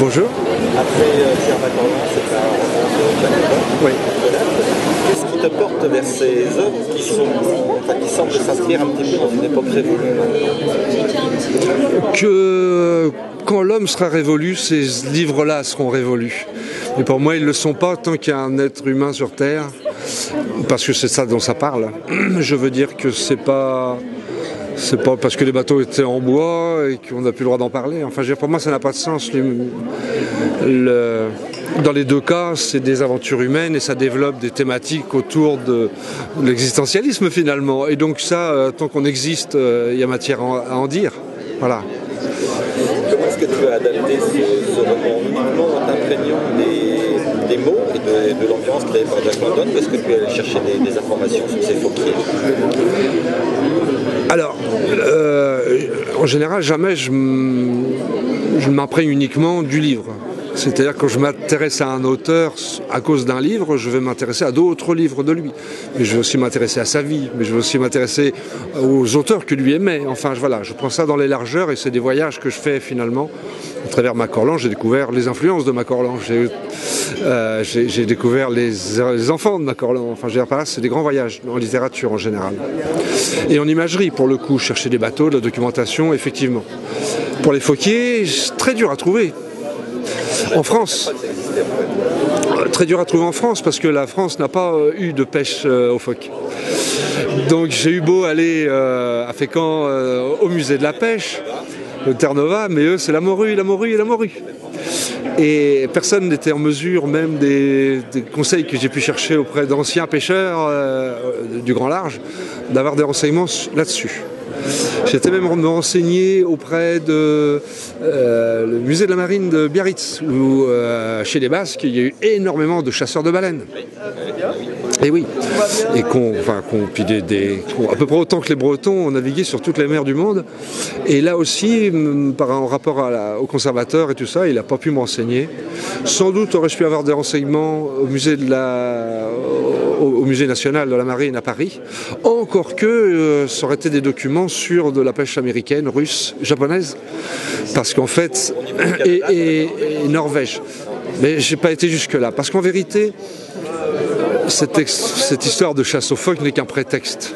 Bonjour. Après Pierre Macorlan, c'est un roman de Jacques. Oui. Qu'est-ce qui te porte vers ces œuvres qui semblent s'inscrire un petit peu dans une époque révolue? Que quand l'homme sera révolu, ces livres-là seront révolus. Et pour moi, ils ne le sont pas tant qu'il y a un être humain sur Terre, parce que c'est ça dont ça parle. Je veux dire que c'est pas parce que les bateaux étaient en bois et qu'on n'a plus le droit d'en parler. Enfin, pour moi, ça n'a pas de sens. Dans les deux cas, c'est des aventures humaines et ça développe des thématiques autour de l'existentialisme finalement. Et donc ça, tant qu'on existe, il y a matière à en dire. Voilà. Comment est-ce que tu as adapté ce roman uniquement en t'imprégnant des mots et de l'ambiance créée par Jack London, ou est-ce que tu es allé chercher des informations sur ces Fauquier? Alors, en général, jamais je m'imprègne uniquement du livre. C'est-à-dire que quand je m'intéresse à un auteur à cause d'un livre, je vais m'intéresser à d'autres livres de lui. Mais je vais aussi m'intéresser à sa vie, mais je vais aussi m'intéresser aux auteurs que lui aimait. Enfin, voilà, je prends ça dans les largeurs et c'est des voyages que je fais finalement. À travers Macorlan, j'ai découvert les influences de Macorlan. J'ai découvert les enfants de Macorlan. Enfin, je veux dire par là, c'est des grands voyages en littérature en général. Et en imagerie, pour le coup, chercher des bateaux, de la documentation, effectivement. Pour les Fauquier, c'est très dur à trouver. En France, très dur à trouver en France parce que la France n'a pas eu de pêche aux phoques. Donc j'ai eu beau aller à Fécamp au musée de la pêche, le Terre-Nova, mais eux c'est la morue, la morue et la morue. Et personne n'était en mesure, même des conseils que j'ai pu chercher auprès d'anciens pêcheurs du grand large, d'avoir des renseignements là-dessus. J'étais même me renseigner auprès de le musée de la marine de Biarritz, où chez les Basques, il y a eu énormément de chasseurs de baleines. Et oui, et à peu près autant que les Bretons ont navigué sur toutes les mers du monde. Et là aussi, en rapport au conservateur et tout ça, il n'a pas pu me renseigner. Sans doute aurais-je pu avoir des renseignements au musée national de la marine à Paris. Encore que ça aurait été des documents sur de la pêche américaine, russe, japonaise, parce qu'en fait, et Norvège. Mais j'ai pas été jusque là, parce qu'en vérité, cette histoire de chasse aux phoques n'est qu'un prétexte.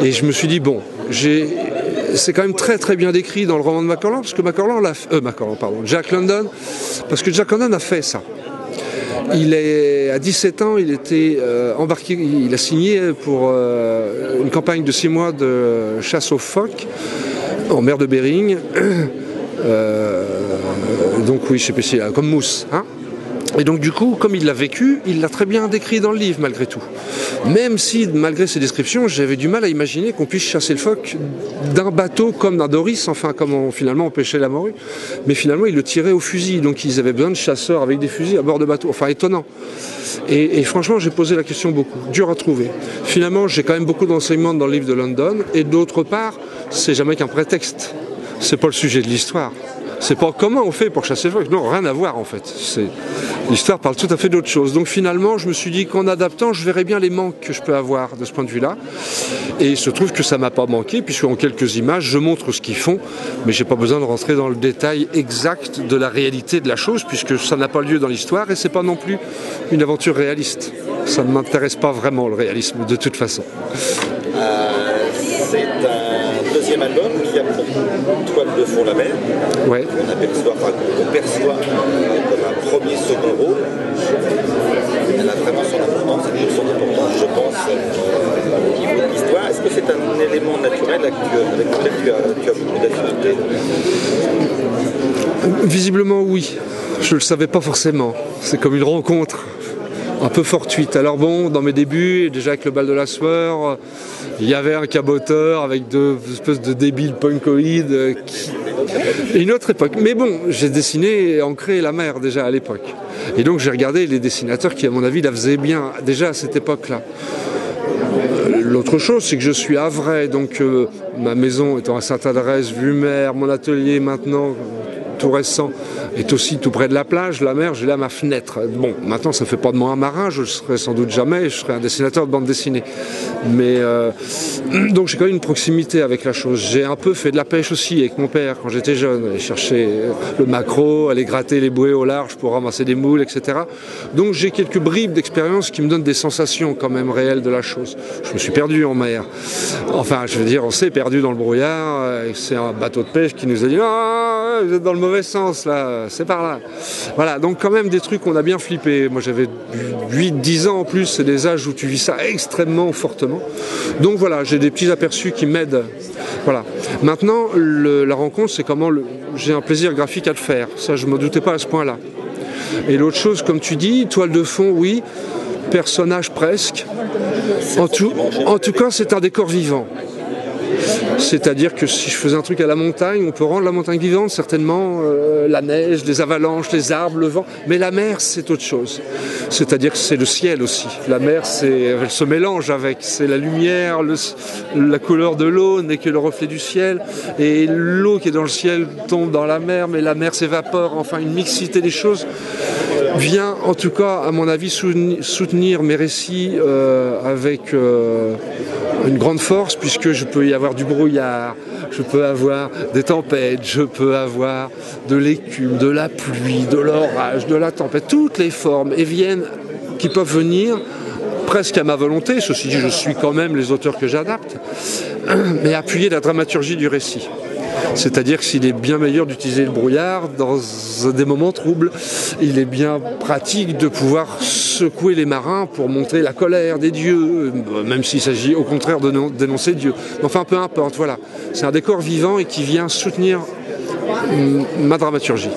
Et je me suis dit, bon, c'est quand même très très bien décrit dans le roman de Macorlan, parce que Jack London, parce que Jack London a fait ça. À 17 ans, il était embarqué, il a signé pour une campagne de 6 mois de chasse aux phoques en mer de Bering. Donc oui, je sais pas si comme mousse, hein. Et donc du coup, comme il l'a vécu, il l'a très bien décrit dans le livre malgré tout. Même si, malgré ses descriptions, j'avais du mal à imaginer qu'on puisse chasser le phoque d'un bateau comme d'un Doris, enfin comme finalement on pêchait la morue. Mais finalement, ils le tiraient au fusil, donc ils avaient besoin de chasseurs avec des fusils à bord de bateaux. Enfin, étonnant. Et franchement, j'ai posé la question beaucoup, dur à trouver. Finalement, j'ai quand même beaucoup d'enseignements dans le livre de London, et d'autre part, c'est jamais qu'un prétexte. C'est pas le sujet de l'histoire. C'est pas comment on fait pour chasser le phoque. Non, rien à voir en fait. L'histoire parle tout à fait d'autre chose. Donc finalement, je me suis dit qu'en adaptant, je verrais bien les manques que je peux avoir de ce point de vue-là. Et il se trouve que ça m'a pas manqué, puisque en quelques images, je montre ce qu'ils font, mais j'ai pas besoin de rentrer dans le détail exact de la réalité de la chose, puisque ça n'a pas lieu dans l'histoire et c'est pas non plus une aventure réaliste. Ça ne m'intéresse pas vraiment le réalisme de toute façon. C'est un deuxième album qui a pour toile de fond la mer. Ouais. On perçoit comme un premier second rôle. Elle a vraiment son importance, et toujours son importance, je pense, au niveau de l'histoire. Est-ce que c'est un élément naturel avec lequel tu as beaucoup d'affinité? Visiblement oui. Je ne le savais pas forcément. C'est comme une rencontre un peu fortuite. Alors bon, dans mes débuts, déjà avec le bal de la sueur, il y avait un caboteur avec deux espèces de débiles punkoïdes. Une autre époque. Mais bon, j'ai dessiné et ancré la mer déjà à l'époque. Et donc j'ai regardé les dessinateurs qui, à mon avis, la faisaient bien déjà à cette époque-là. L'autre chose, c'est que je suis havrais, donc ma maison étant à Sainte-Adresse, vue mer, mon atelier maintenant, tout récent est aussi tout près de la plage. La mer, j'ai là ma fenêtre. Bon, maintenant, ça ne fait pas de moi un marin, je ne le serai sans doute jamais, je serai un dessinateur de bande dessinée. Mais donc j'ai quand même une proximité avec la chose. J'ai un peu fait de la pêche aussi avec mon père quand j'étais jeune, aller chercher le maquereau, aller gratter les bouées au large pour ramasser des moules, etc. Donc j'ai quelques bribes d'expérience qui me donnent des sensations quand même réelles de la chose. Je me suis perdu en mer. Enfin, je veux dire, on s'est perdu dans le brouillard. C'est un bateau de pêche qui nous a dit « Ah, vous êtes dans le mauvais sens, là, c'est par là. » Voilà, donc quand même des trucs qu'on a bien flippé. Moi, j'avais 8-10 ans en plus, c'est des âges où tu vis ça extrêmement fortement. Donc voilà, j'ai des petits aperçus qui m'aident. Voilà. Maintenant, la rencontre, c'est comment j'ai un plaisir graphique à le faire. Ça, je ne me doutais pas à ce point-là. Et l'autre chose, comme tu dis, toile de fond, oui. Personnage presque. En tout cas, c'est un décor vivant. C'est-à-dire que si je faisais un truc à la montagne, on peut rendre la montagne vivante, certainement, la neige, les avalanches, les arbres, le vent. Mais la mer, c'est autre chose. C'est-à-dire que c'est le ciel aussi. La mer, elle se mélange avec. C'est la lumière, la couleur de l'eau n'est que le reflet du ciel. Et l'eau qui est dans le ciel tombe dans la mer, mais la mer s'évapore. Enfin, une mixité des choses vient, en tout cas, à mon avis, soutenir mes récits avec une grande force, puisque je peux y avoir du brouillard, je peux avoir des tempêtes, je peux avoir de l'écume, de la pluie, de l'orage, de la tempête, toutes les formes qui peuvent venir presque à ma volonté. Ceci dit, je suis quand même les auteurs que j'adapte, mais appuyer la dramaturgie du récit. C'est-à-dire que s'il est bien meilleur d'utiliser le brouillard dans des moments troubles, il est bien pratique de pouvoir secouer les marins pour montrer la colère des dieux, même s'il s'agit au contraire de dénoncer Dieu. Enfin, peu importe, voilà. C'est un décor vivant et qui vient soutenir ma dramaturgie.